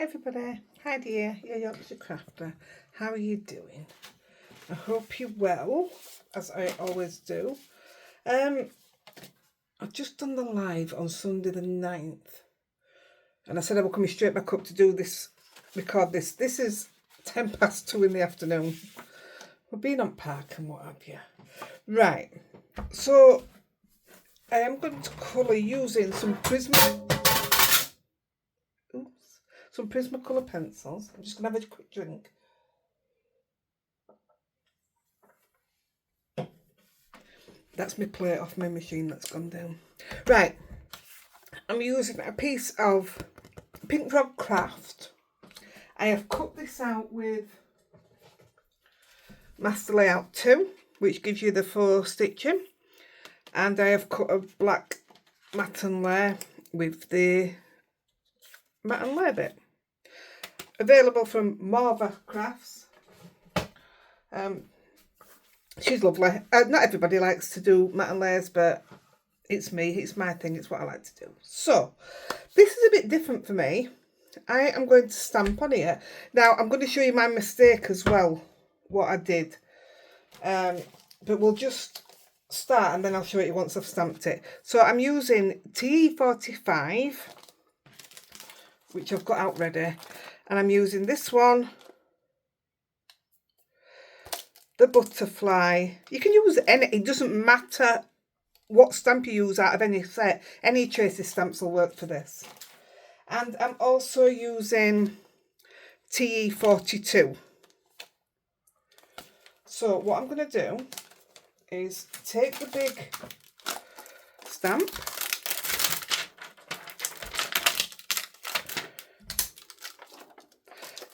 everybody, Heidi here, your Yorkshire crafter. How are you doing? I hope you're well, as I always do. I've just done the live on Sunday the 9th, and I said I would come straight back up to do this, record this. This is 10 past 2 in the afternoon. We've been on park and what have you. Right, so I am going to colour using some prismacolour pencils. I'm just going to have a quick drink. That's my plate off my machine that's gone down. Right, I'm using a piece of Pink Frog Craft. I have cut this out with Master Layout 2, which gives you the 4 stitching. And I have cut a black matte and layer with the matte and layer bit. Available from Marva Crafts. She's lovely. Not everybody likes to do matte and layers, but it's me. It's my thing. It's what I like to do. So, this is a bit different for me. I am going to stamp on here. Now, I'm going to show you my mistake as well, what I did. But we'll just start and then I'll show you once I've stamped it. So, I'm using TE45, which I've got out ready. And I'm using this one, the butterfly. You can use any, it doesn't matter what stamp you use out of any set. Any Tracy stamps will work for this. And I'm also using TE42. So what I'm going to do is take the big stamp.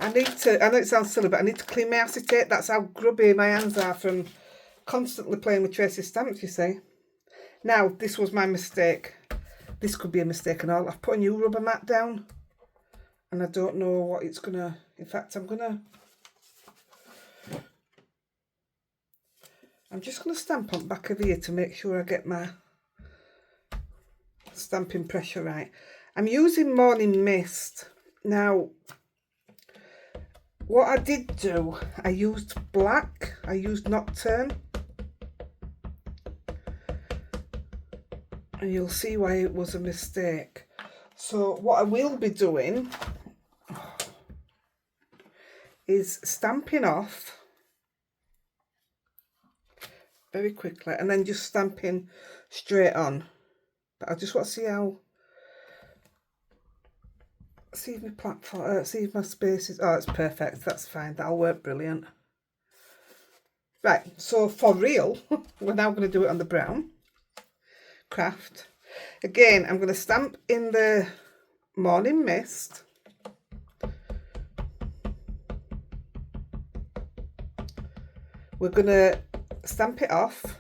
I know it sounds silly, but I need to clean my acetate. That's how grubby my hands are from constantly playing with Tracy stamps, you see. Now, this was my mistake. This could be a mistake and all. I've put a new rubber mat down and I don't know what it's going to... In fact, I'm just going to stamp on the back of here to make sure I get my stamping pressure right. I'm using Morning Mist. Now... what I did do, I used black, I used Nocturne. And you'll see why it was a mistake. So what I will be doing is stamping off very quickly and then just stamping straight on. But I just want to see if my platform, see if my space is, oh, it's perfect, that's fine, that'll work brilliant. Right, so for real, we're now going to do it on the brown craft. Again, I'm going to stamp in the Morning Mist. We're going to stamp it off.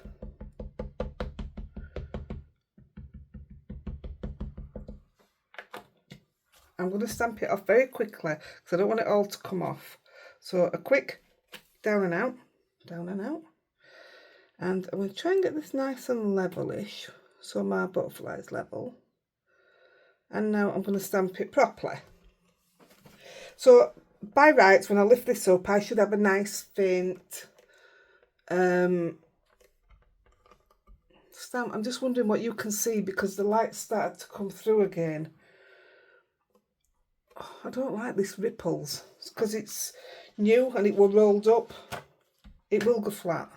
I'm going to stamp it off very quickly because I don't want it all to come off. So a quick down and out, down and out. And I'm going to try and get this nice and levelish so my butterfly is level. And now I'm going to stamp it properly. So by rights, when I lift this up, I should have a nice faint stamp. I'm just wondering what you can see because the light started to come through again. I don't like this ripples because it's new and it will rolled up. It will go flat,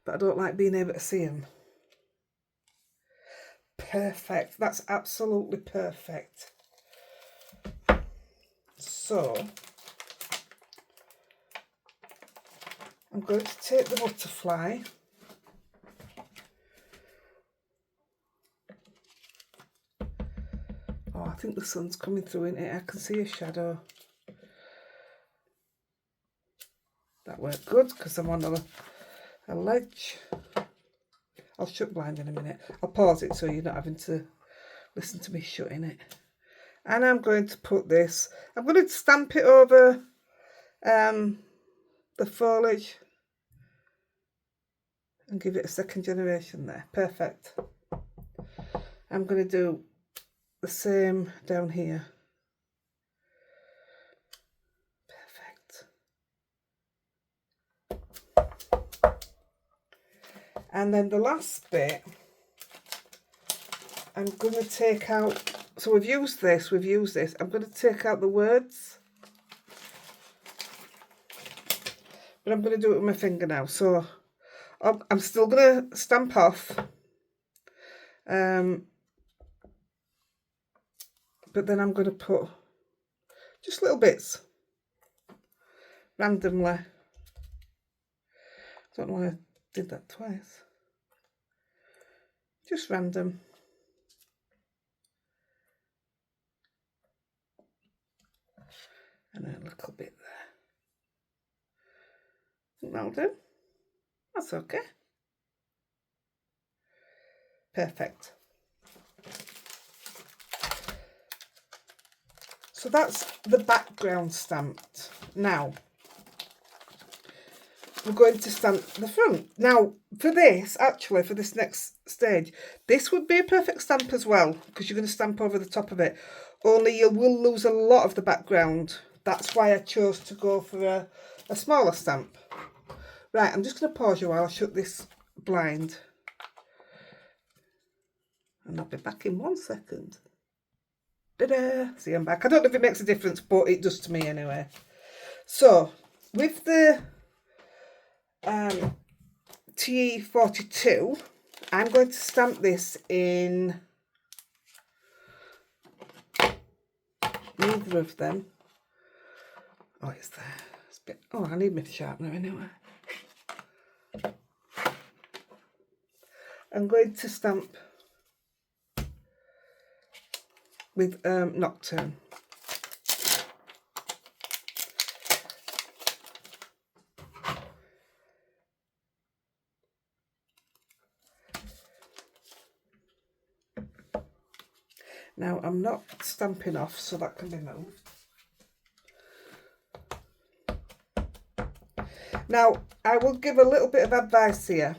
but I don't like being able to see them. Perfect. That's absolutely perfect. So I'm going to take the butterfly. Oh, I think the sun's coming through in it. I can see a shadow. That worked good because I'm on a ledge. I'll shut blind in a minute. I'll pause it so you're not having to listen to me shutting it. And I'm going to put this, I'm going to stamp it over the foliage and give it a second generation there. Perfect. I'm going to do the same down here. And then the last bit, I'm going to take out, so we've used this, I'm going to take out the words. But I'm going to do it with my finger now. So I'm still going to stamp off. But then I'm going to put just little bits randomly. I don't know why I did that twice. Just random. And a little bit there. I think that'll do. That's okay. Perfect. So that's the background stamped. Now, we're going to stamp the front. Now, for this, actually, for this next stage, this would be a perfect stamp as well, because you're going to stamp over the top of it. Only you will lose a lot of the background. That's why I chose to go for a smaller stamp. Right, I'm just going to pause you while I shut this blind. And I'll be back in 1 second. Ta-da! See, I'm back. I don't know if it makes a difference, but it does to me anyway. So, with the TE42, I'm going to stamp this in neither of them. Oh, it's there. It's a bit, oh, I need my sharpener anyway. I'm going to stamp with Nocturne. Now, I'm not stamping off, so that can be moved. Now, I will give a little bit of advice here.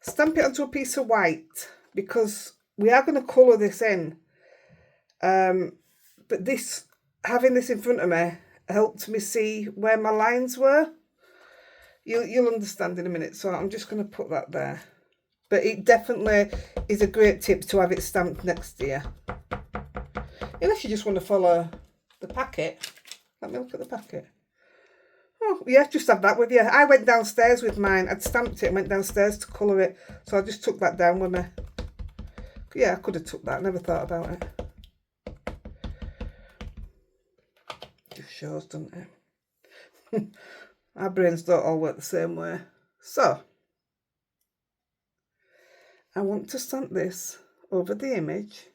Stamp it onto a piece of white, because we are going to colour this in. But this, having this in front of me, helped me see where my lines were. You'll understand in a minute, so I'm just going to put that there. But it definitely is a great tip to have it stamped next to you. Unless you just want to follow the packet. Let me look at the packet. Oh, yeah, just have that with you. I went downstairs with mine. I'd stamped it and went downstairs to colour it. So I just took that down with me. Yeah, I could have took that. Never thought about it. Just shows, doesn't it? Our brains don't all work the same way. So, I want to stamp this over the image.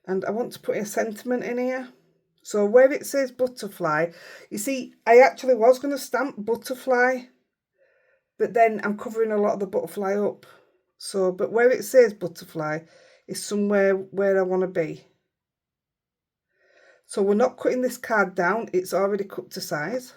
And I want to put a sentiment in here. So where it says butterfly, you see, I actually was going to stamp butterfly, but then I'm covering a lot of the butterfly up. So, but where it says butterfly is somewhere where I want to be. So we're not cutting this card down, it's already cut to size.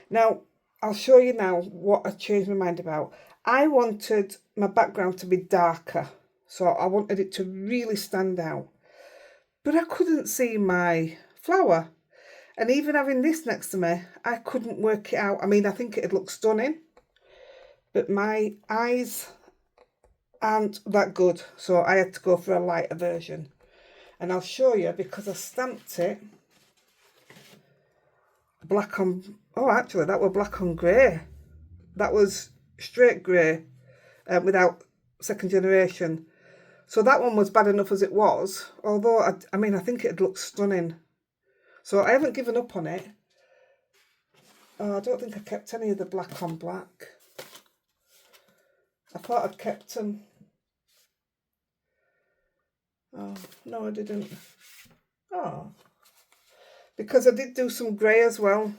Now, I'll show you now what I changed my mind about. I wanted my background to be darker. So I wanted it to really stand out. But I couldn't see my flower. And even having this next to me, I couldn't work it out. I mean, I think it'd look stunning. But my eyes aren't that good. So I had to go for a lighter version. And I'll show you, because I stamped it black on... Oh, actually, that was black on grey. That was straight grey without second generation. So that one was bad enough as it was, although, I mean, I think it'd look stunning. So I haven't given up on it. Oh, I don't think I kept any of the black on black. I thought I'd kept them. Oh, no, I didn't. Oh. Because I did do some grey as well.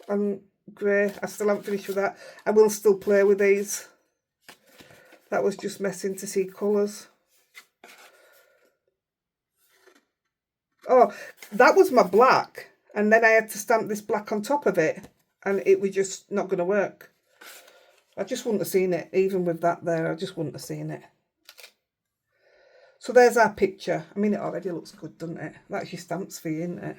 On grey, I still haven't finished with that. I will still play with these. That was just messing to see colours. Oh, that was my black, and then I had to stamp this black on top of it, and it was just not going to work. I just wouldn't have seen it, even with that there, I just wouldn't have seen it. So there's our picture. I mean, it already looks good, doesn't it? That's your stamps for you, isn't it?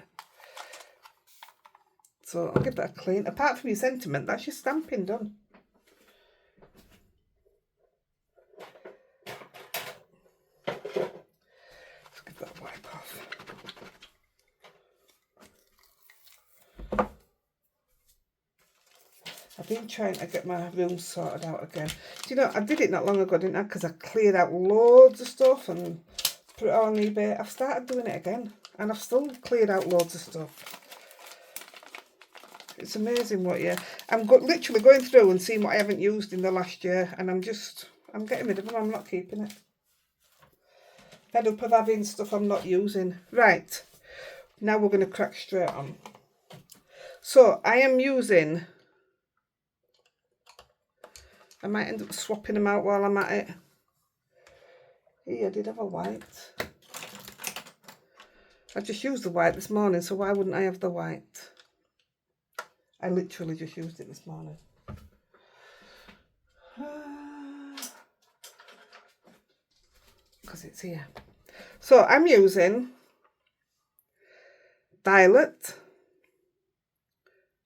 So I'll give that a clean. Apart from your sentiment, that's your stamping done. Let's give that a wipe off. I've been trying to get my room sorted out again. Do you know, I did it not long ago, didn't I? Because I cleared out loads of stuff and put it on eBay. I've started doing it again, and I've still cleared out loads of stuff. It's amazing what I'm literally going through and seeing what I haven't used in the last year, and I'm getting rid of them. I'm not keeping it. Fed up of having stuff I'm not using. Right, now we're going to crack straight on. So I am using, I might end up swapping them out while I'm at it. Here, I did have a white. I just used the white this morning, so why wouldn't I have the white? I literally just used it this morning. Because it's here. So I'm using violet,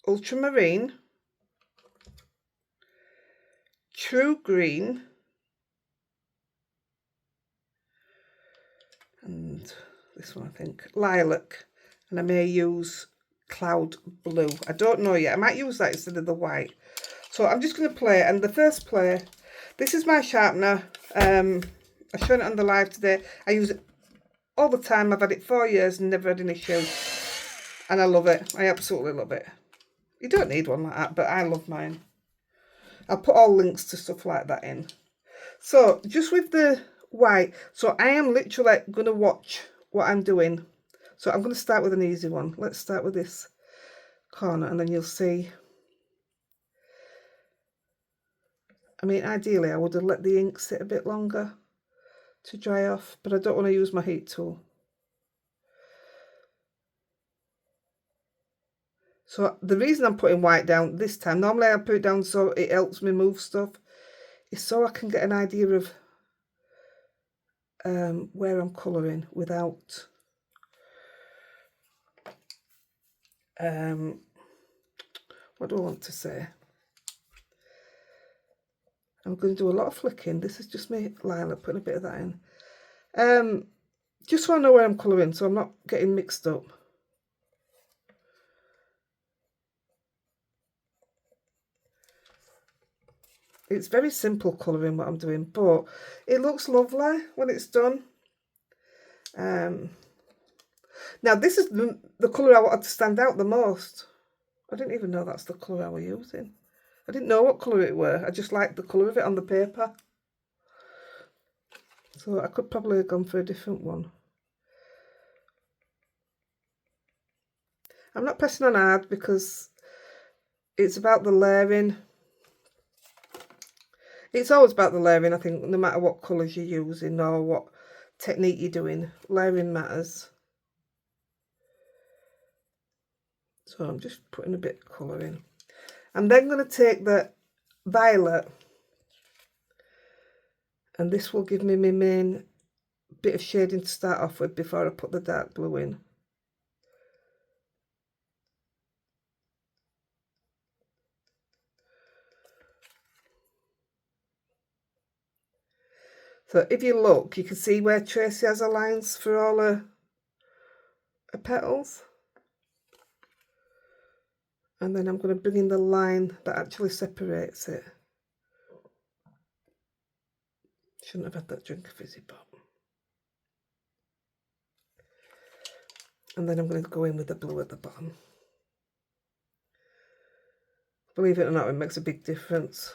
ultramarine, true green, and this one I think lilac, and I may use cloud blue. I don't know yet. I might use that instead of the white. So I'm just going to play, and the first play, this is my sharpener. I've shown it on the live today. I use it all the time. I've had it 4 years and never had an issue, and I love it. I absolutely love it. You don't need one like that, but I love mine. I'll put all links to stuff like that in. So just with the white, so I am literally going to watch what I'm doing. So I'm going to start with an easy one. Let's start with this corner, and then you'll see. I mean, ideally I would have let the ink sit a bit longer to dry off, but I don't want to use my heat tool. So the reason I'm putting white down this time, normally I put it down so it helps me move stuff, is so I can get an idea of where I'm colouring without what do I want to say? I'm going to do a lot of flicking. This is just me lilac, putting a bit of that in. Just so I know where I'm colouring, so I'm not getting mixed up. It's very simple colouring what I'm doing, but it looks lovely when it's done. Now this is the colour I wanted to stand out the most. I didn't even know that's the colour I was using. I didn't know what colour it were. I just liked the colour of it on the paper. So I could probably have gone for a different one. I'm not pressing on hard because it's about the layering. It's always about the layering, I think, no matter what colours you're using or what technique you're doing. Layering matters. So I'm just putting a bit of colour in. I'm then going to take the violet, and this will give me my main bit of shading to start off with before I put the dark blue in. So if you look, you can see where Tracy has her lines for all her petals. And then I'm going to bring in the line that actually separates it. Shouldn't have had that drink of fizzy pop. And then I'm going to go in with the blue at the bottom. Believe it or not, it makes a big difference.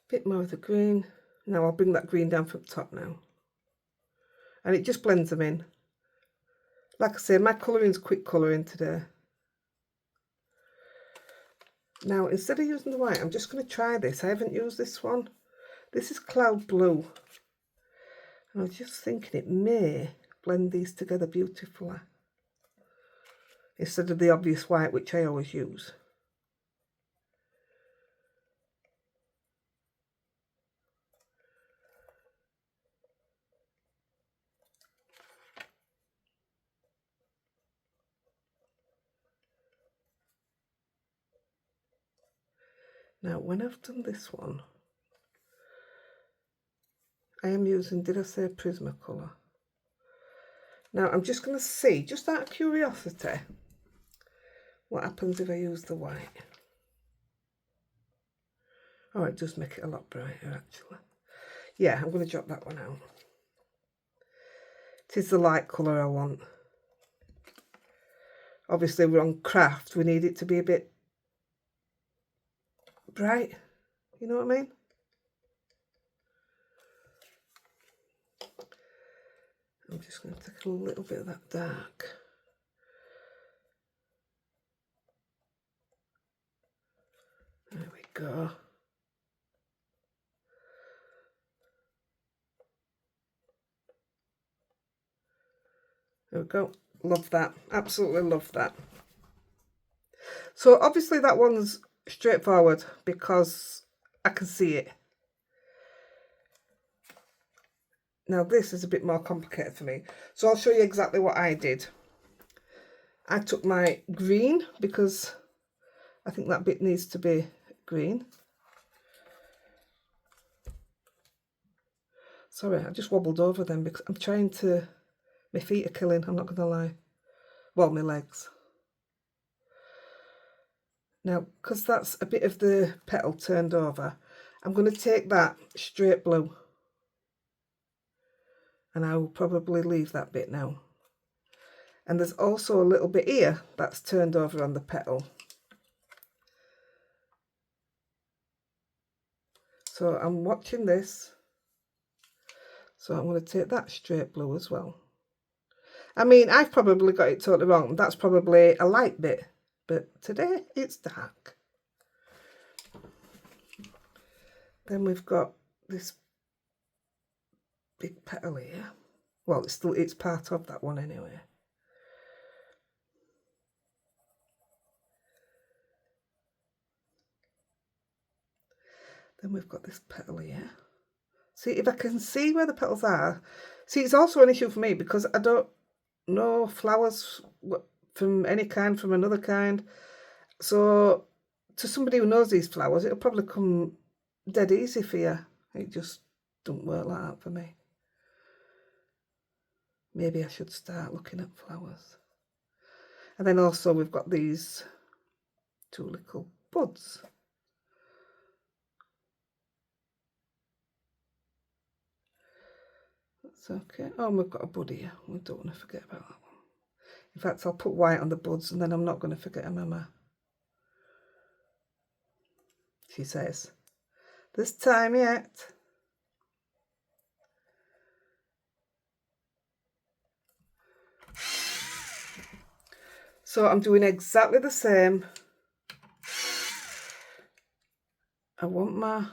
Bit more of the green. Now I'll bring that green down from the top now. And it just blends them in. Like I say, my colouring's quick colouring today. Now, instead of using the white, I'm just going to try this. I haven't used this one. This is cloud blue. And I was just thinking it may blend these together beautifully. Instead of the obvious white, which I always use. Now, when I've done this one, I am using, did I say Prismacolor? Now, I'm just going to see, just out of curiosity, what happens if I use the white. Oh, it does make it a lot brighter, actually. Yeah, I'm going to drop that one out. It is the light colour I want. Obviously, we're on craft. We need it to be a bit bright. You know what I mean? I'm just going to take a little bit of that dark. There we go. There we go. Love that. Absolutely love that. So obviously that one's straightforward because I can see it. Now this is a bit more complicated for me. So I'll show you exactly what I did. I took my green because I think that bit needs to be green. Sorry, I just wobbled over them because I'm trying to... My feet are killing, I'm not going to lie. Well, my legs. Now, because that's a bit of the petal turned over, I'm going to take that straight blue. And I will probably leave that bit now. And there's also a little bit here that's turned over on the petal. So I'm watching this. So I'm going to take that straight blue as well. I mean, I've probably got it totally wrong. That's probably a light bit, but today it's dark. Then we've got this big petal here. Well, it's part of that one anyway. Then we've got this petal here. See, if I can see where the petals are. See, it's also an issue for me because I don't know flowers from any kind, from another kind. So to somebody who knows these flowers, it'll probably come dead easy for you. It just don't work like that for me. Maybe I should start looking at flowers. And then also we've got these two little buds. That's okay. Oh, we've got a bud here. We don't want to forget about that one. In fact, I'll put white on the buds and then I'm not going to forget them, am I? She says, "There's time yet." So I'm doing exactly the same. I want my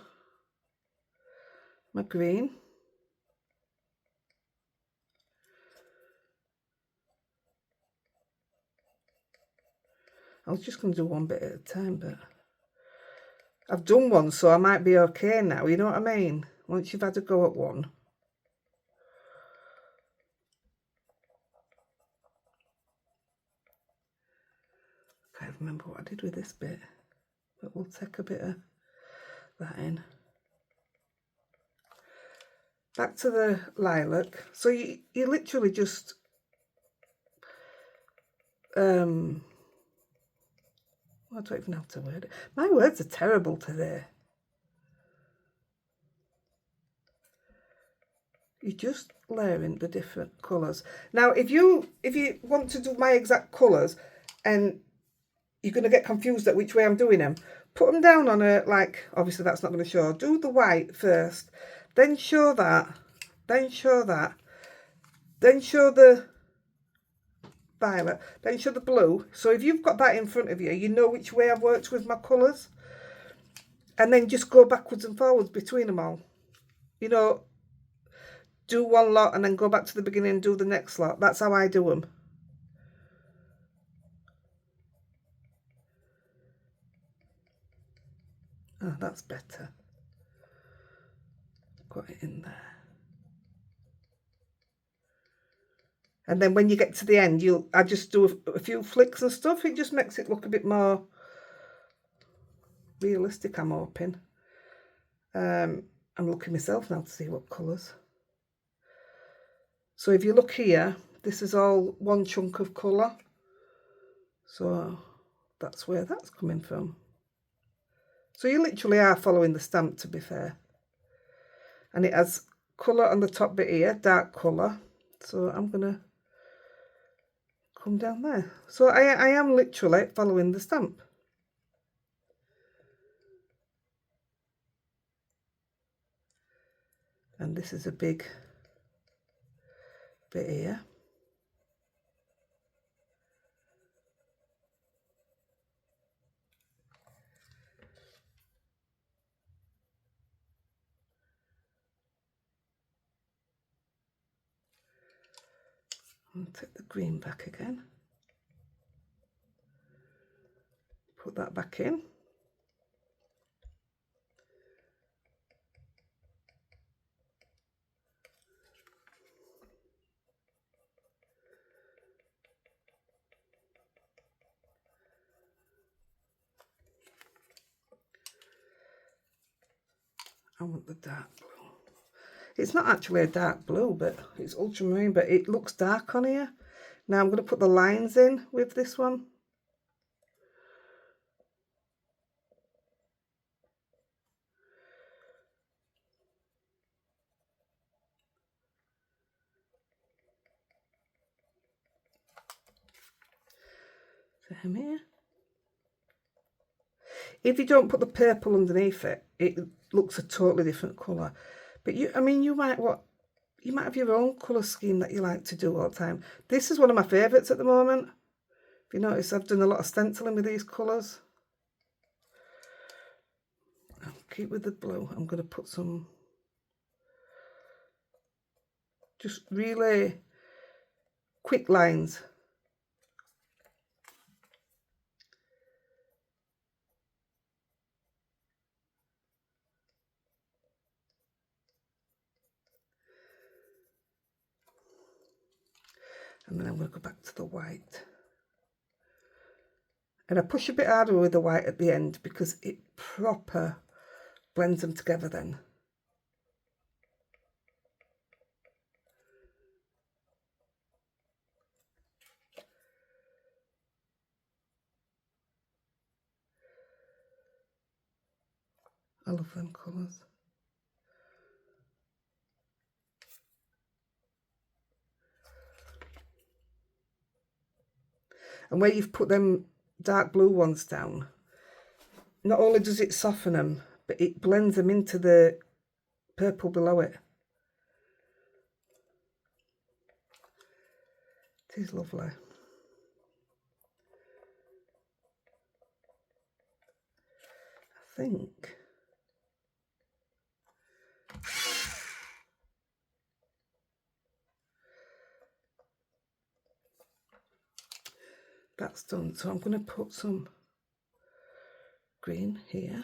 green. I was just going to do one bit at a time, but I've done one, so I might be okay now, you know what I mean? Once you've had a go at one. I can't remember what I did with this bit, but we'll take a bit of that in. Back to the lilac. So you literally just I don't even know how to word it. My words are terrible today. You're just layering the different colours. Now, if you want to do my exact colours and you're going to get confused at which way I'm doing them, put them down on a, like, obviously that's not going to show. Do the white first, then show that, then show that, then show the violet, then show the blue. So if you've got that in front of you, you know which way I've worked with my colours. And then just go backwards and forwards between them all. You know, do one lot and then go back to the beginning and do the next lot. That's how I do them. Oh, that's better. Got it in there. And then when you get to the end, I just do a few flicks and stuff. It just makes it look a bit more realistic, I'm hoping. I'm looking myself now to see what colours. So if you look here, this is all one chunk of colour. So that's where that's coming from. So you literally are following the stamp, to be fair. And it has colour on the top bit here, dark colour. So I'm going to come down there. So I am literally following the stamp. And this is a big bit here. I'll take the green back again. Put that back in. I want the dark blue. It's not actually a dark blue, but it's ultramarine, but it looks dark on here. Now I'm going to put the lines in with this one. Same here. If you don't put the purple underneath it, it looks a totally different colour. But you might have your own colour scheme that you like to do all the time. This is one of my favourites at the moment. If you notice, I've done a lot of stenciling with these colours. I'll keep with the blue. I'm going to put some just really quick lines. And then I'm going to go back to the white. And I push a bit harder with the white at the end because it proper blends them together then. I love them colours. And where you've put them dark blue ones down, not only does it soften them, but it blends them into the purple below it. It is lovely. I think that's done. So I'm going to put some green here.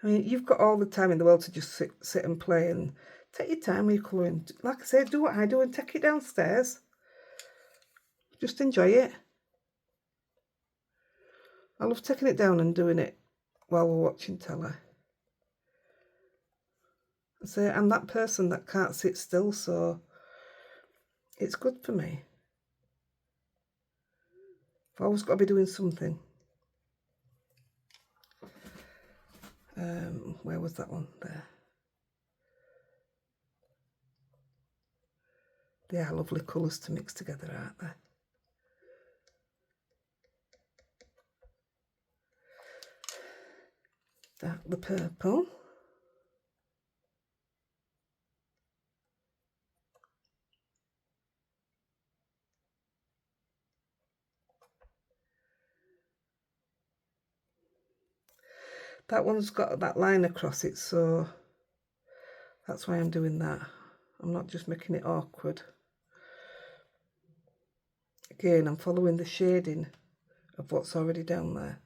I mean, you've got all the time in the world to just sit and play and take your time with your colouring. Like I said, do what I do and take it downstairs. Just enjoy it. I love taking it down and doing it while we're watching telly. I say I'm that person that can't sit still, so it's good for me. I've always got to be doing something. Where was that one? There. They are lovely colours to mix together, aren't they? The purple. That one's got that line across it, so that's why I'm doing that. I'm not just making it awkward. Again, I'm following the shading of what's already down there.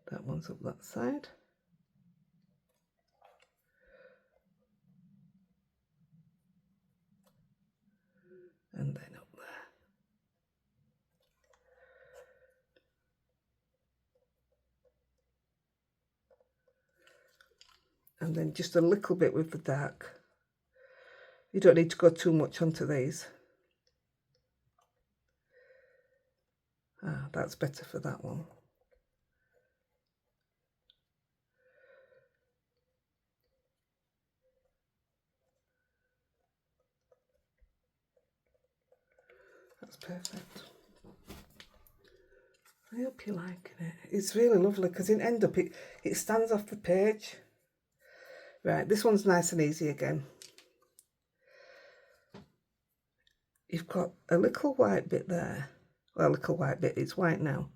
That one's up that side. And then just a little bit with the dark. You don't need to go too much onto these. Ah, that's better for that one. That's perfect. I hope you're liking it. It's really lovely because in end up it stands off the page. Right, this one's nice and easy again. You've got a little white bit there. Well, a little white bit, it's white now.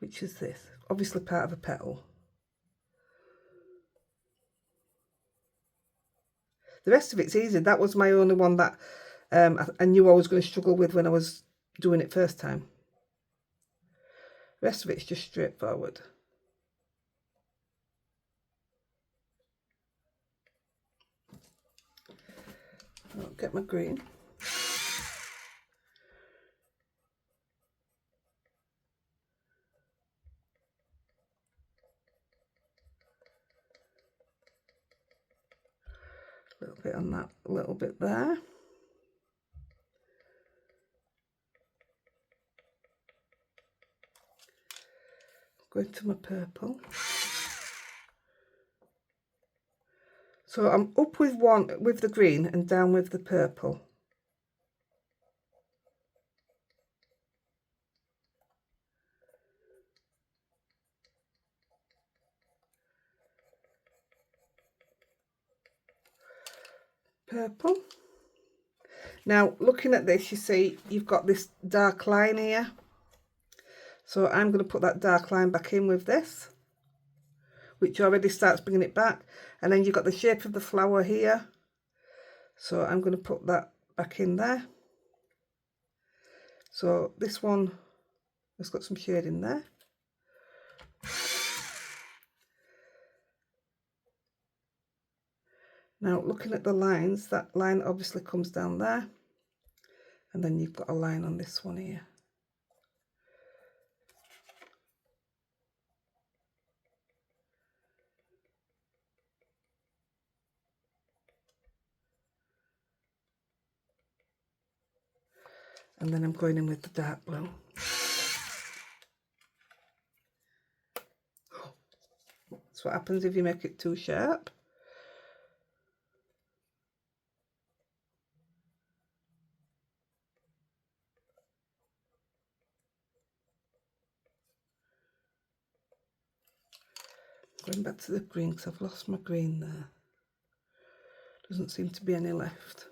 Which is this. Obviously part of a petal. The rest of it's easy. That was my only one that I knew I was going to struggle with when I was doing it first time. The rest of it's just straightforward. I'll get my green. A little bit on that, a little bit there. Going to my purple. So I'm up with one with the green and down with the purple. Purple. Now looking at this, you see you've got this dark line here. So I'm going to put that dark line back in with this, which already starts bringing it back. And then you've got the shape of the flower here. So I'm going to put that back in there. So this one has got some shade in there. Now looking at the lines, that line obviously comes down there. And then you've got a line on this one here. And then I'm going in with the dark blue. That's what happens if you make it too sharp. Going back to the green because I've lost my green there. Doesn't seem to be any left.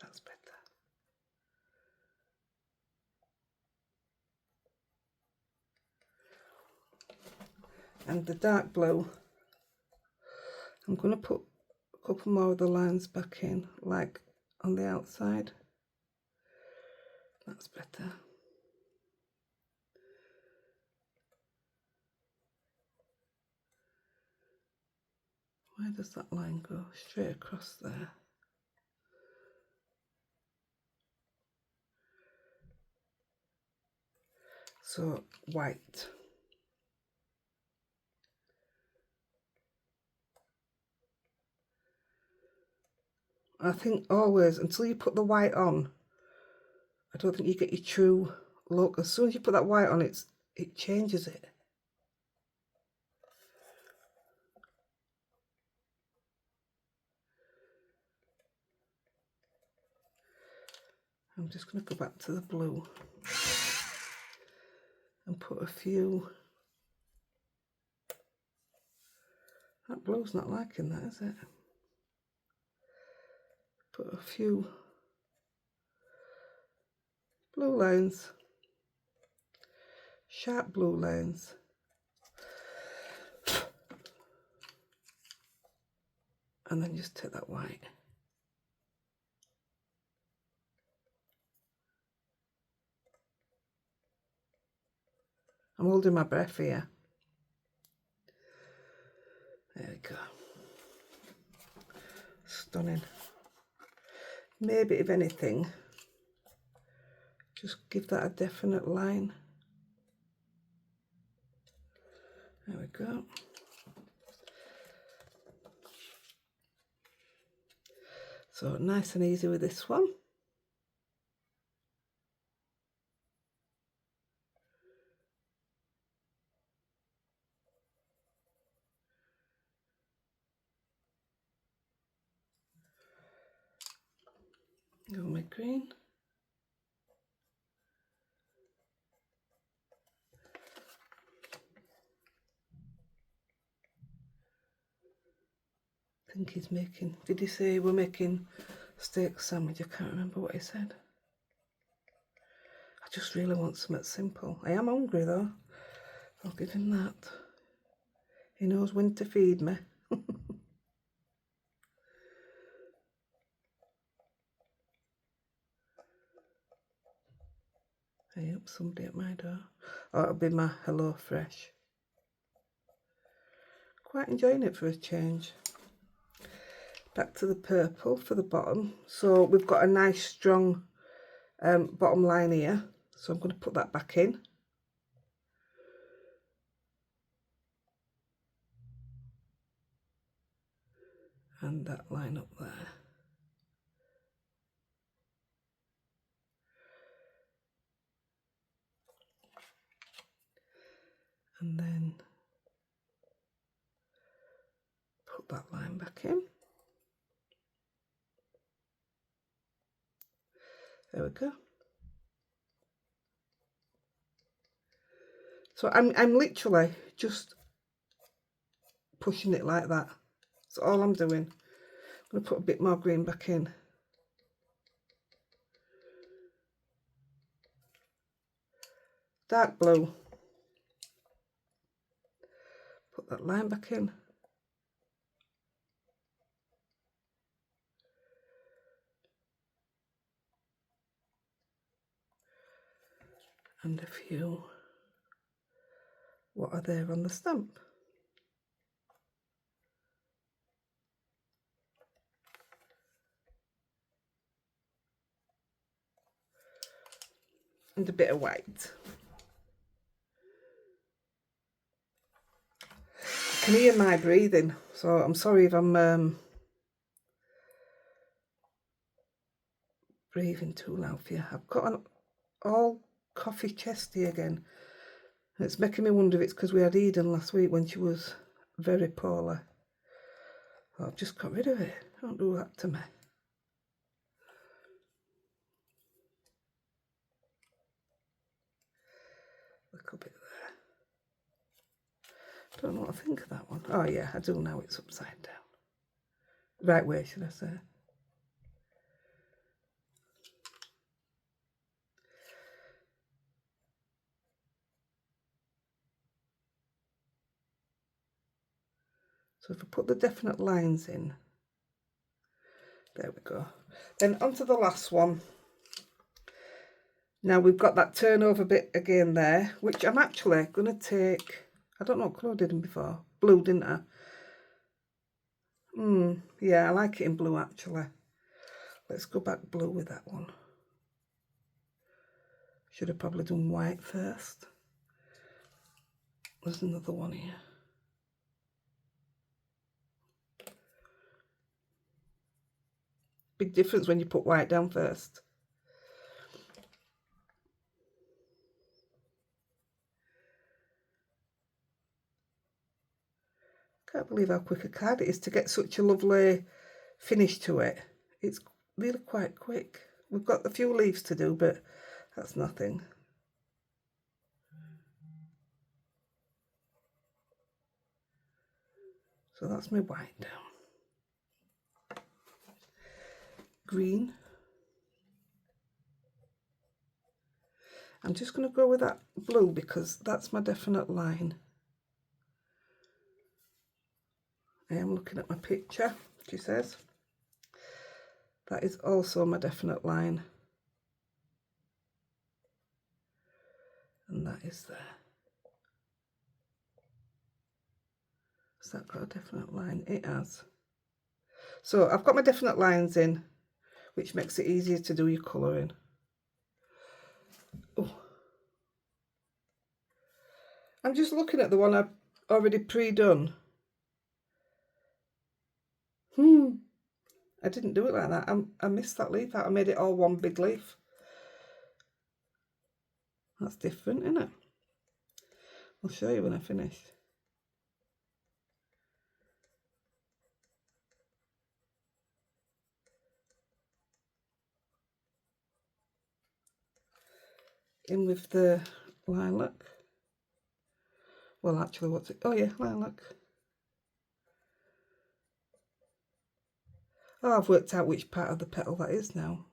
That's better. And the dark blue, I'm going to put a couple more of the lines back in, like on the outside. That's better. Where does that line go? Straight across there. So white. I think always, until you put the white on, I don't think you get your true look. As soon as you put that white on, it changes it. I'm just going to go back to the blue and put a few. That blue's not liking that, is it? Put a few blue lines, sharp blue lines. And then just take that white. I'm holding my breath here. There we go. Stunning. maybe if anything, just give that a definite line. There we go. So nice and easy with this one. Go my green. I think he's making, did he say we're making steak sandwich? I can't remember what he said. I just really want something simple. I am hungry though. I'll give him that. He knows when to feed me. I hope somebody at my door. Oh, it'll be my Hello Fresh. Quite enjoying it for a change. Back to the purple for the bottom. So we've got a nice strong bottom line here. So I'm going to put that back in. And that line up there. And then put that line back in. There we go. So I'm literally just pushing it like that. That's all I'm doing. I'm going to put a bit more green back in. Dark blue. Put that line back in. And a few, what are there on the stamp? And a bit of white. I can hear my breathing, so I'm sorry if I'm breathing too loud for you. I've got an all coffee chesty again. It's making me wonder if it's because we had Eden last week when she was very poorly. Oh, I've just got rid of it. Don't do that to me. A little bit there. Don't know what I think of that one. Oh yeah, I do now. It's upside down. Right way, should I say. So if I put the definite lines in, there we go. Then onto the last one. Now we've got that turnover bit again there, which I'm actually going to take, I don't know what colour I did them before. Blue, didn't I? Yeah, I like it in blue actually. Let's go back blue with that one. Should have probably done white first. There's another one here. Big difference when you put white down first. Can't believe how quick a card it is to get such a lovely finish to it. It's really quite quick. We've got a few leaves to do, but that's nothing. So that's my white down. Green. I'm just going to go with that blue because that's my definite line. I am looking at my picture, she says. That is also my definite line. And that is there. Has that got a definite line? It has. So I've got my definite lines in. which makes it easier to do your colouring. Oh. I'm just looking at the one I've already pre-done. I didn't do it like that. I missed that leaf out. I made it all one big leaf. That's different, isn't it? I'll show you when I finish. In with the lilac. Well, actually, what's it? Oh yeah, lilac. Oh, I've worked out which part of the petal that is now.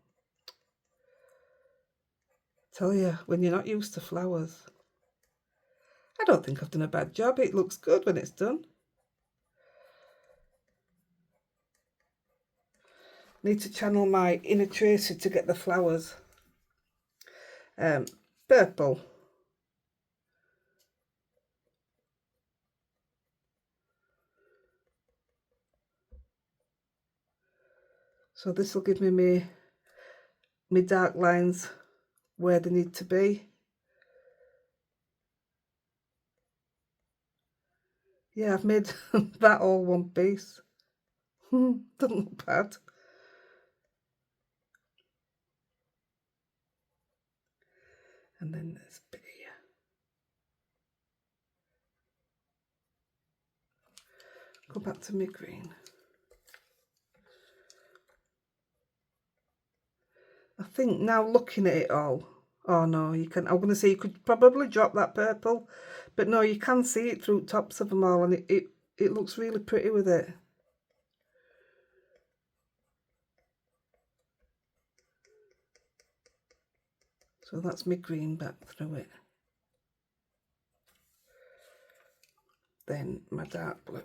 Tell you, when you're not used to flowers. I don't think I've done a bad job. It looks good when it's done. Need to channel my inner Tracy to get the flowers. Purple. So this will give me my dark lines where they need to be. Yeah, I've made that all one piece. Doesn't look bad. And then there's a bit here. Go back to my green. I think now looking at it all, oh no, you can, I'm going to say you could probably drop that purple, but no, you can see it through tops of them all, and it looks really pretty with it. So that's my green back through it. Then my dark blue.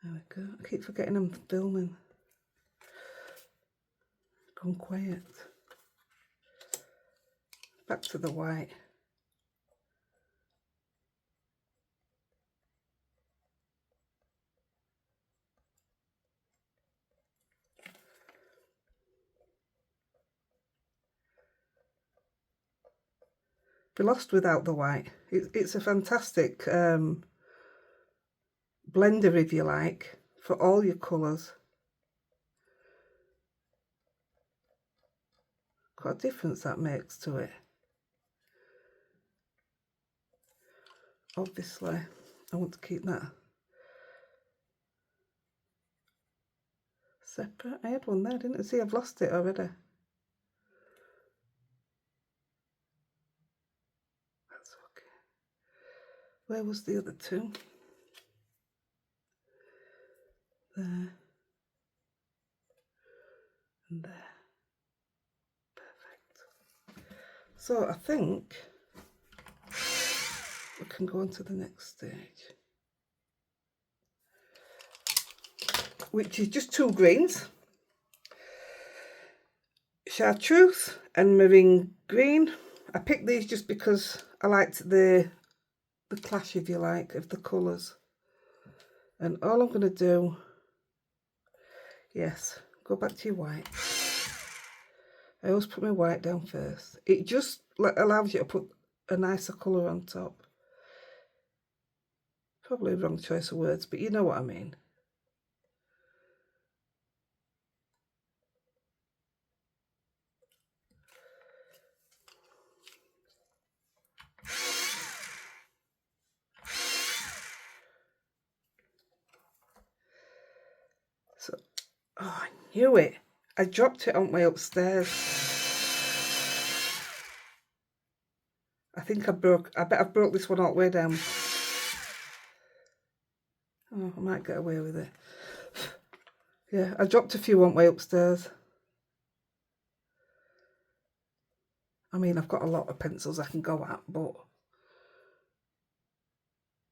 There we go. I keep forgetting I'm filming. Gone quiet. Back to the white. Be lost without the white. It's a fantastic blender, if you like, for all your colours. What a difference that makes to it. Obviously, I want to keep that separate. I had one there, didn't I? See, I've lost it already. That's okay. Where was the other two? There. And there. Perfect. So I think we can go on to the next stage, which is just two greens, chartreuse and marine green. I picked these just because I liked the clash, if you like, of the colours. And all I'm going to do, yes, go back to your white. I always put my white down first. It just allows you to put a nicer colour on top. Probably a wrong choice of words, but you know what I mean. So, oh, I knew it. I dropped it on my upstairs. I think I bet I've broke this one all the way down. Oh, I might get away with it. Yeah, I dropped a few on my upstairs. I mean, I've got a lot of pencils I can go at, but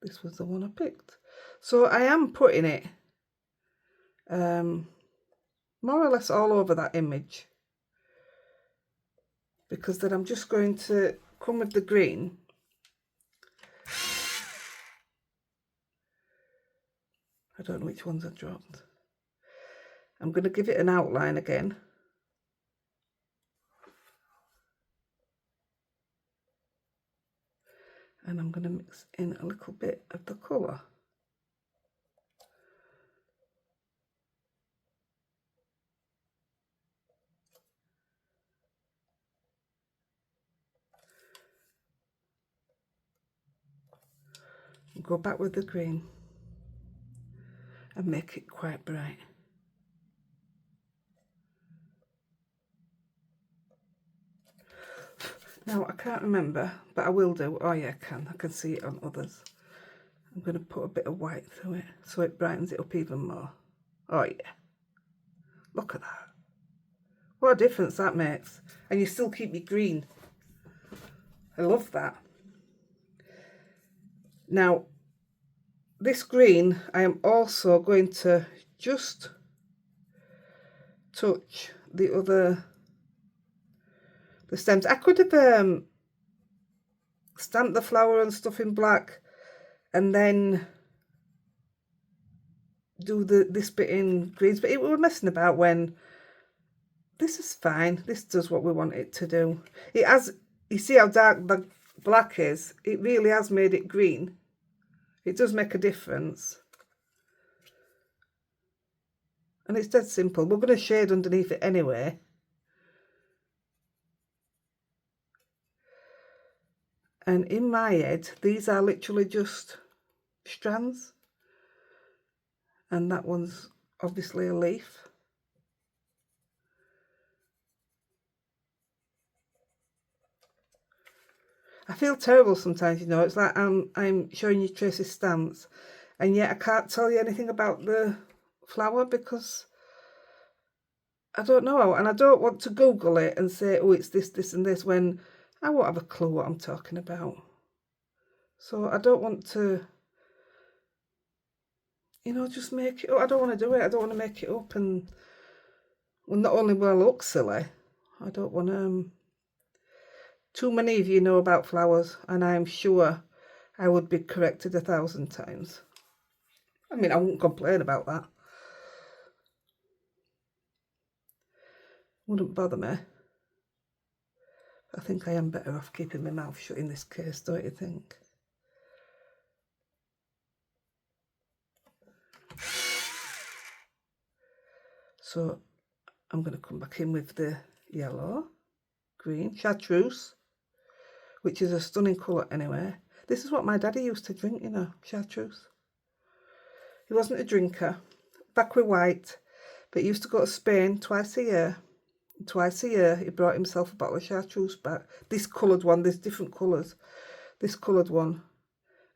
this was the one I picked. So I am putting it more or less all over that image, because then I'm just going to come with the green I don't know which ones I dropped. I'm going to give it an outline again. And I'm going to mix in a little bit of the colour. And go back with the green and make it quite bright. Now I can't remember, but I will do. Oh yeah, I can see it on others. I'm going to put a bit of white through it so it brightens it up even more. Oh yeah, look at that. What a difference that makes. And you still keep your green. I love that. Now, this green, I am also going to just touch the stems. I could have stamped the flower and stuff in black and then do this bit in greens, but it was messing about when this is fine. This does what we want it to do. It has, you see how dark the black is? It really has made it green. It does make a difference. And it's dead simple. We're going to shade underneath it anyway. And in my head, these are literally just strands. And that one's obviously a leaf. I feel terrible sometimes, you know. It's like I'm showing you Tracy's stamps, and yet I can't tell you anything about the flower because I don't know, and I don't want to Google it and say, oh, it's this, this, and this, when I won't have a clue what I'm talking about. So I don't want to, you know, just make it up. I don't want to do it. I don't want to make it up, and well, not only will I look silly, I don't want to. Too many of you know about flowers, and I'm sure I would be corrected 1,000 times. I mean, I won't complain about that. Wouldn't bother me. I think I am better off keeping my mouth shut in this case, don't you think? So I'm going to come back in with the yellow, green, chartreuse, which is a stunning colour anyway. This is what my daddy used to drink, you know, chartreuse. He wasn't a drinker, back with white, but he used to go to Spain twice a year. Twice a year he brought himself a bottle of chartreuse back. This coloured one, there's different colours. This coloured one.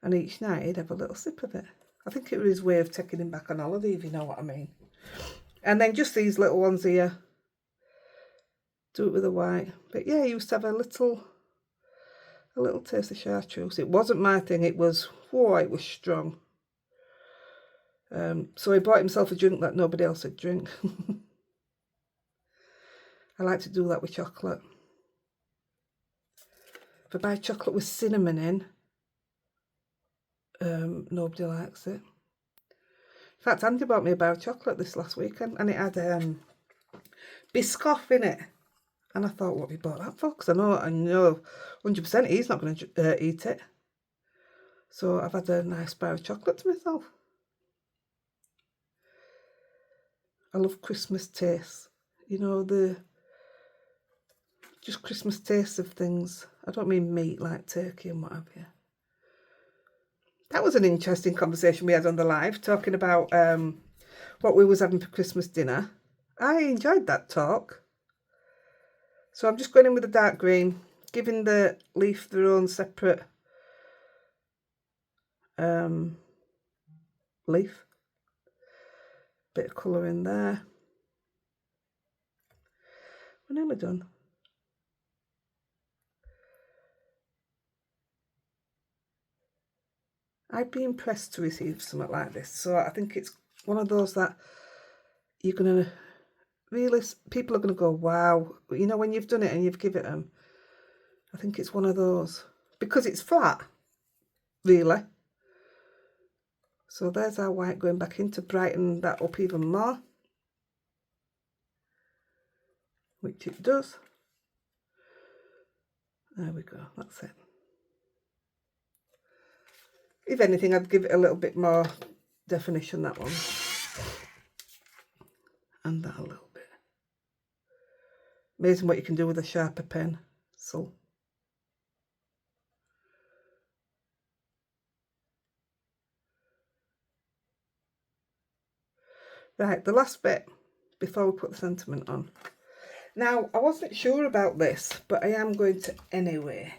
And each night he'd have a little sip of it. I think it was his way of taking him back on holiday, if you know what I mean. And then just these little ones here. Do it with the white. But yeah, he used to have a little taste of chartreuse. It wasn't my thing. It was, whoa, it was strong. So he bought himself a drink that nobody else would drink. I like to do that with chocolate. If I buy chocolate with cinnamon in, nobody likes it. In fact, Andy bought me a bar of chocolate this last weekend, and it had Biscoff in it. And I thought, what have you bought that for? Because I know 100% he's not going to eat it. So I've had a nice bar of chocolate to myself. I love Christmas tastes. You know, just Christmas tastes of things. I don't mean meat like turkey and what have you. That was an interesting conversation we had on the live, talking about what we was having for Christmas dinner. I enjoyed that talk. So I'm just going in with the dark green, giving the leaf their own separate leaf. Bit of colour in there. We're nearly done. I'd be impressed to receive something like this. So I think it's one of those that you're going to really, people are going to go, wow. You know, when you've done it and you've given it them, I think it's one of those. Because it's flat, really. So there's our white going back in to brighten that up even more. Which it does. There we go, that's it. If anything, I'd give it a little bit more definition, that one. And that a little bit. Amazing what you can do with a sharper pen. So. Right, the last bit before we put the sentiment on. Now, I wasn't sure about this, but I am going to anyway.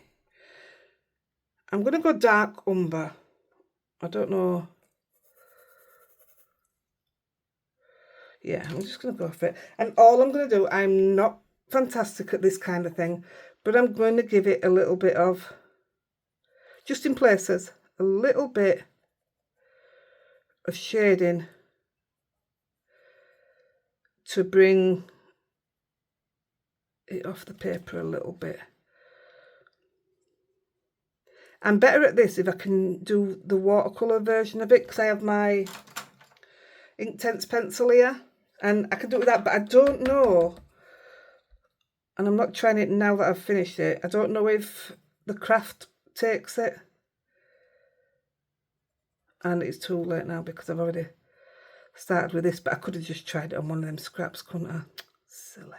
I'm going to go dark umber. I don't know. Yeah, I'm just going to go for it. And all I'm going to do, I'm not fantastic at this kind of thing, but I'm going to give it a little bit of, just in places, a little bit of shading to bring it off the paper a little bit. I'm better at this if I can do the watercolour version of it, because I have my Inktense pencil here, and I can do it with that, but I don't know, and I'm not trying it now that I've finished it, I don't know if the craft takes it, and it's too late now because I've already started with this, but I could have just tried it on one of them scraps, couldn't I? Silly.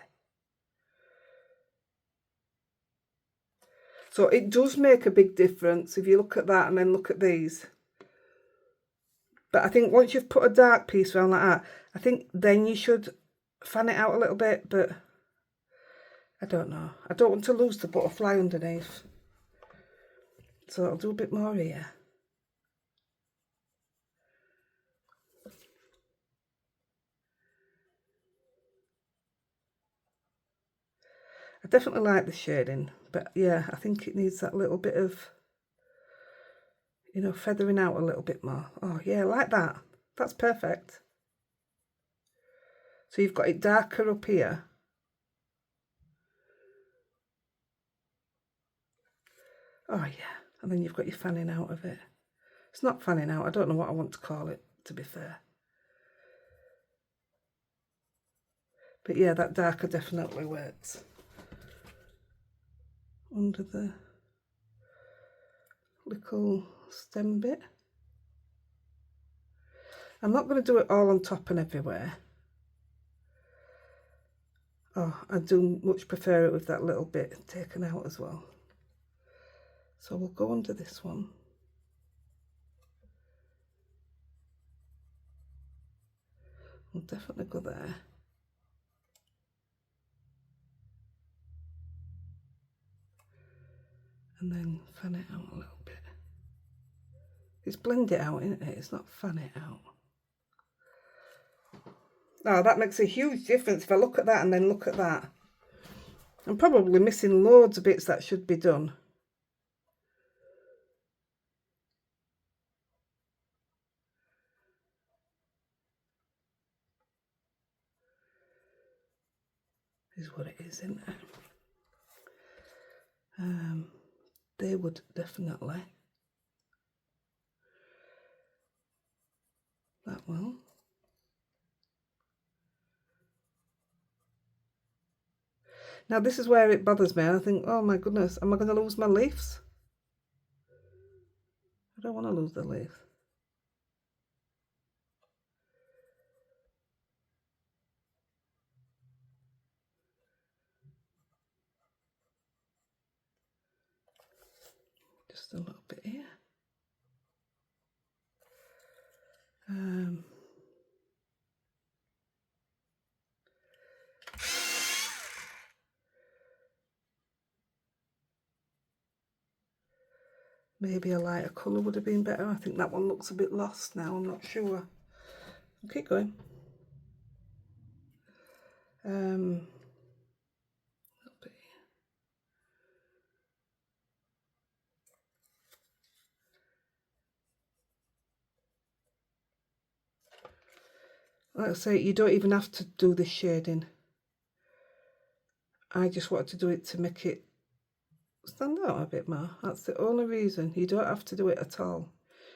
So it does make a big difference if you look at that and then look at these. But I think once you've put a dark piece around like that, I think then you should fan it out a little bit, but I don't know. I don't want to lose the butterfly underneath. So I'll do a bit more here. I definitely like the shading, but yeah, I think it needs that little bit of, you know, feathering out a little bit more. Oh yeah, like that. That's perfect. So you've got it darker up here. Oh yeah, and then you've got your fanning out of it. It's not fanning out, I don't know what I want to call it, to be fair. But yeah, that darker definitely works. Under the little stem bit. I'm not going to do it all on top and everywhere. Oh, I do much prefer it with that little bit taken out as well. So we'll go under this one. We'll definitely go there. And then fan it out a little bit. It's blend it out, isn't it? It's not fan it out. Oh, that makes a huge difference if I look at that and then look at that. I'm probably missing loads of bits that should be done. Is what it is, isn't it? They would definitely. That will. Now this is where it bothers me. I think, oh my goodness, am I going to lose my leaves? I don't want to lose the leaf. Just a little bit here. Maybe a lighter colour would have been better. I think that one looks a bit lost now, I'm not sure. I'll keep going. Like I say, you don't even have to do this shading. I just wanted to do it to make it stand out a bit more. That's the only reason. You don't have to do it at all.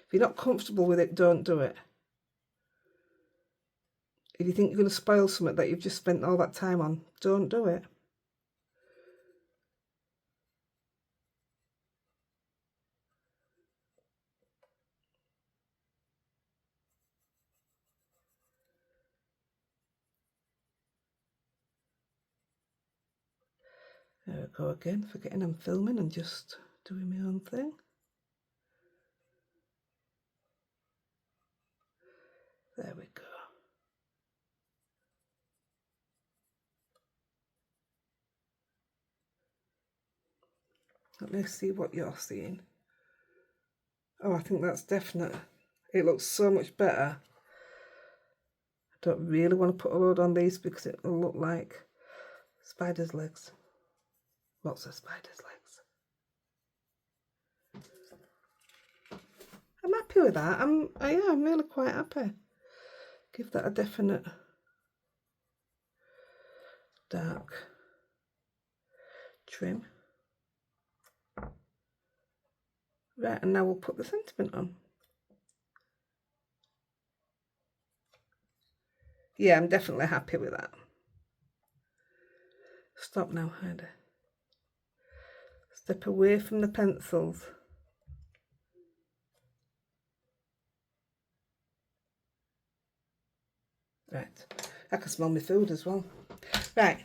If you're not comfortable with it, don't do it. If you think you're going to spoil something that you've just spent all that time on, don't do it. There we go again, forgetting I'm filming and just doing my own thing. There we go. Let me see what you're seeing. Oh, I think that's definite. It looks so much better. I don't really want to put a load on these because it will look like spider's legs. Lots of spider's legs. I'm happy with that. I'm really quite happy. Give that a definite dark trim. Right, and now we'll put the sentiment on. Yeah, I'm definitely happy with that. Stop now, Heidi. Step away from the pencils. Right, I can smell my food as well. Right.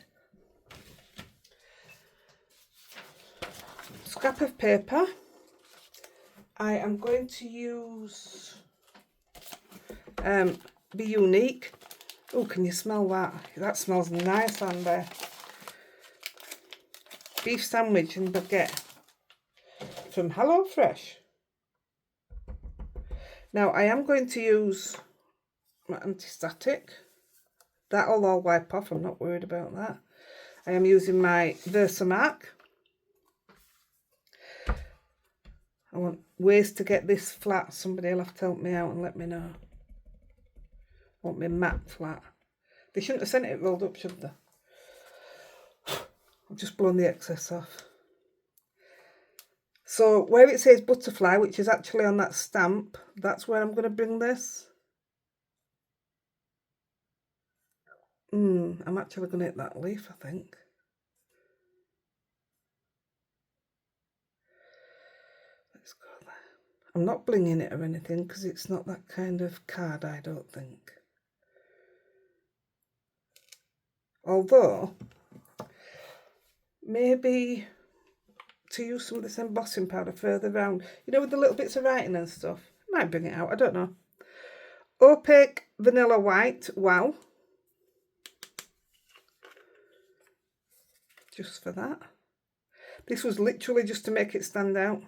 Scrap of paper. I am going to use Be Unique. Oh, can you smell that? That smells nice, Andy. Beef sandwich and baguette from HelloFresh. Now I am going to use my anti-static. That'll all wipe off, I'm not worried about that. I am using my Versamark. I want ways to get this flat. Somebody will have to help me out and let me know. I want my matte flat. They shouldn't have sent it rolled up, should they? I've just blown the excess off. So where it says butterfly, which is actually on that stamp, that's where I'm going to bring this. I'm actually going to hit that leaf, I think. Let's go there. I'm not blinging it or anything because it's not that kind of card, I don't think. Although, maybe to use some of this embossing powder further round, you know, with the little bits of writing and stuff. Might bring it out, I don't know. Opaque vanilla white, wow. Just for that. This was literally just to make it stand out.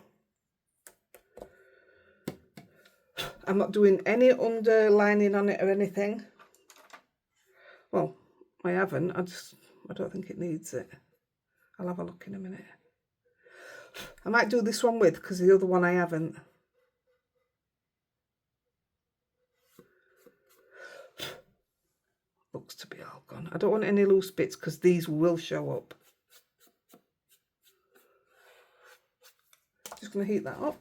I'm not doing any underlining on it or anything. Well, I haven't. I don't think it needs it. I'll have a look in a minute. I might do this one with, because the other one I haven't. Looks to be all gone. I don't want any loose bits because these will show up. Just going to heat that up.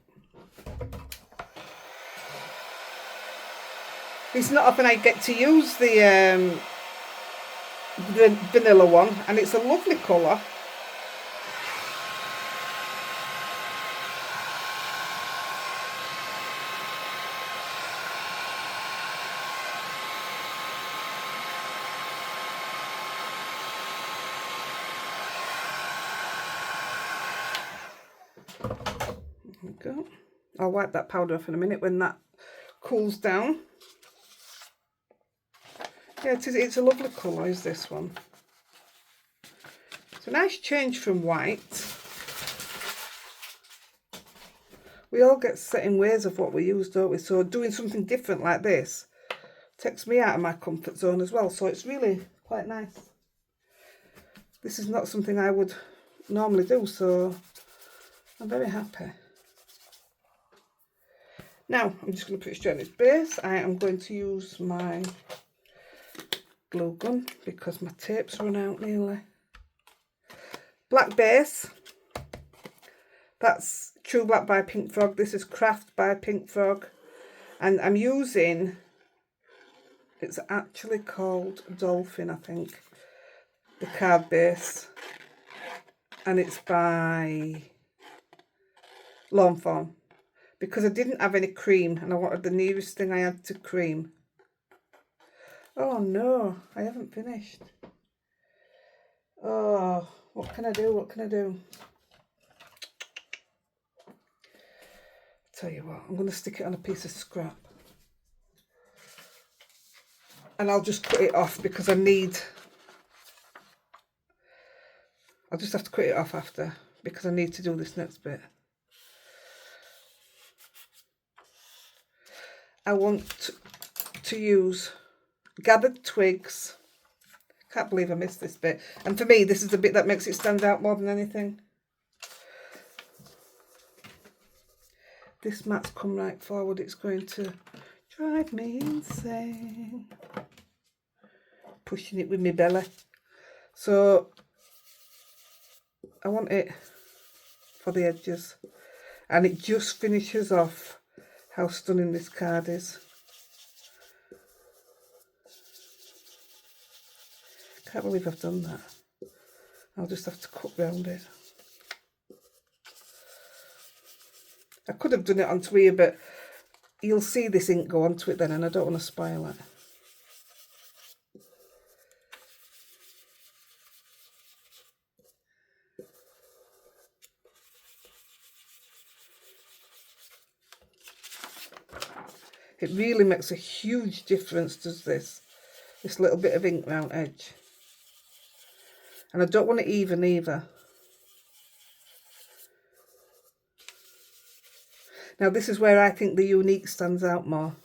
It's not often I get to use the vanilla one, and it's a lovely colour. There we go. I'll wipe that powder off in a minute when that cools down. Yeah, it's a lovely colour, is this one. It's a nice change from white. We all get set in ways of what we use, don't we? So doing something different like this takes me out of my comfort zone as well. So it's really quite nice. This is not something I would normally do, so I'm very happy. Now, I'm just going to put it straight on its base. I am going to use my glue gun because my tape's run out nearly. Black base. That's True Black by Pink Frog. This is Craft by Pink Frog. And I'm using, it's actually called Dolphin, I think, the card base. And it's by Lawnfawn. Because I didn't have any cream and I wanted the nearest thing I had to cream. Oh no, I haven't finished. Oh, what can I do? What can I do? Tell you what, I'm going to stick it on a piece of scrap. And I'll just cut it off because I'll just have to cut it off after because I need to do this next bit. I want to use gathered twigs. Can't believe I missed this bit. And for me, this is the bit that makes it stand out more than anything. This mat's come right forward. It's going to drive me insane. Pushing it with my belly. So I want it for the edges. And it just finishes off how stunning this card is. Can't believe I've done that. I'll just have to cut round it. I could have done it onto here, but you'll see this ink go onto it then, and I don't want to spoil it. It really makes a huge difference, does this little bit of ink round edge. And I don't want it even either. Now this is where I think the unique stands out more.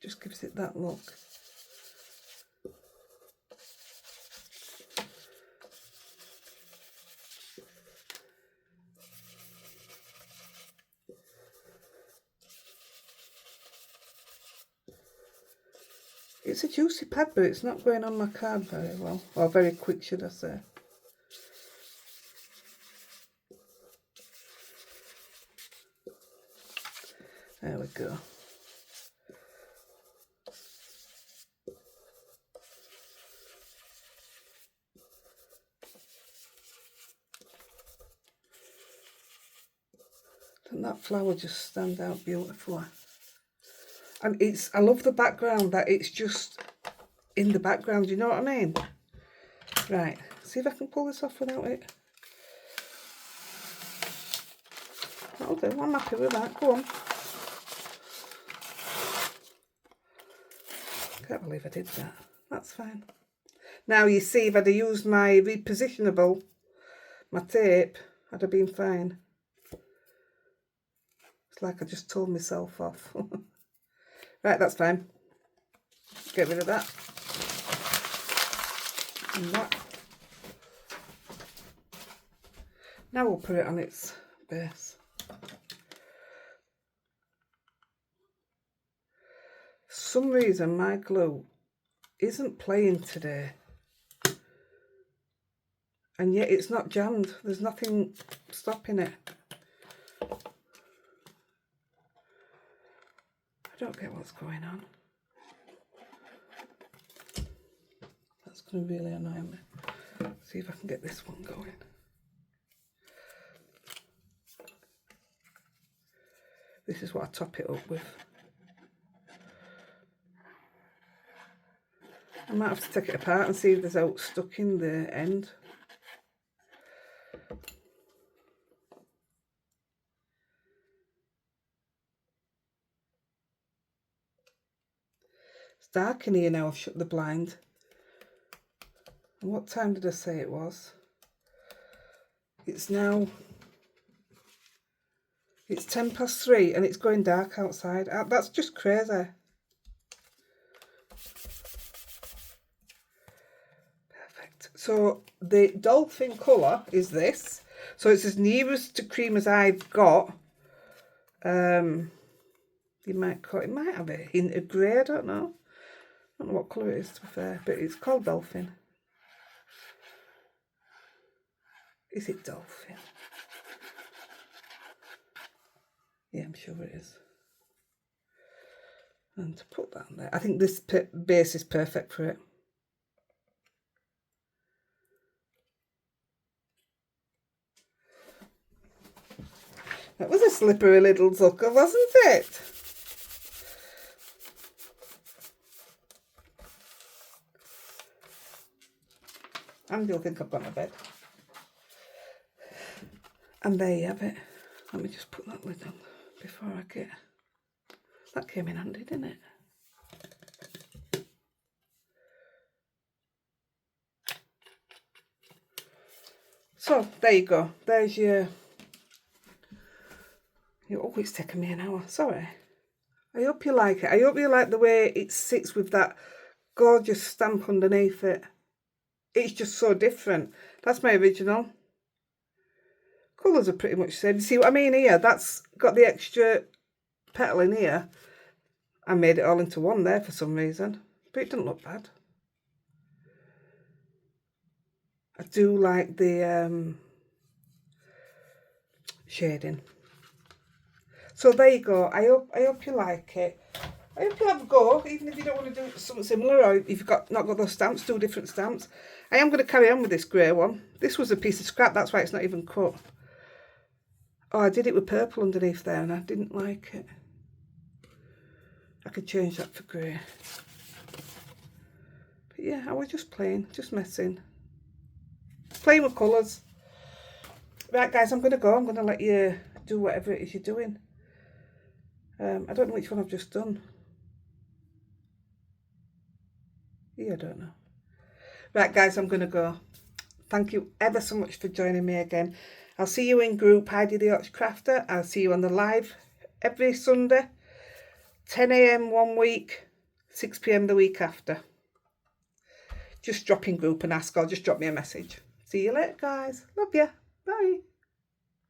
Just gives it that look. It's a juicy pad, but it's not going on my card very well, or very quick, should I say. There we go. Doesn't that flower just stand out beautifully? And I love the background, that it's just in the background, you know what I mean? Right, see if I can pull this off without it. That'll do, I'm happy with that, go on. Can't believe I did that. That's fine. Now you see, if I'd have used my repositionable, my tape, I'd have been fine. It's like I just told myself off. Right, that's fine. Get rid of that. And that. Now we'll put it on its base. For some reason my glue isn't playing today, and yet it's not jammed. There's nothing stopping it. I don't get what's going on. That's going to really annoy me. See if I can get this one going. This is what I top it up with. I might have to take it apart and see if there's out stuck in the end. It's dark in here now, I've shut the blind. And what time did I say it was? It's now, it's 3:10 and it's going dark outside. That's just crazy. So the dolphin colour is this. So it's as nearest to cream as I've got. You might call it, might have a hint of grey, I don't know. I don't know what colour it is, to be fair, but it's called Dolphin. Is it Dolphin? Yeah, I'm sure it is. And to put that on there, I think this base is perfect for it. That was a slippery little sucker, wasn't it? And you'll think I've gone to bed. And there you have it. Let me just put that lid on before I get... That came in handy, didn't it? So, there you go. There's your... Oh, it's taken me an hour. Sorry. I hope you like it. I hope you like the way it sits with that gorgeous stamp underneath it. It's just so different. That's my original. Colours are pretty much the same. You see what I mean here? That's got the extra petal in here. I made it all into one there for some reason. But it doesn't look bad. I do like the shading. So there you go. I hope you like it. I hope you have a go, even if you don't want to do something similar, or if you've not got those stamps, do different stamps. I am going to carry on with this grey one. This was a piece of scrap, that's why it's not even cut. Oh, I did it with purple underneath there and I didn't like it. I could change that for grey. But yeah, I was just playing, just messing. Playing with colours. Right guys, I'm going to go. I'm going to let you do whatever it is you're doing. I don't know which one I've just done. Yeah, I don't know. Right guys, I'm going to go. Thank you ever so much for joining me again. I'll see you in group Heidi-The Crafter. I'll see you on the live every Sunday. 10 AM one week, 6 PM the week after. Just drop in group and ask, or just drop me a message. See you later guys. Love you. Bye.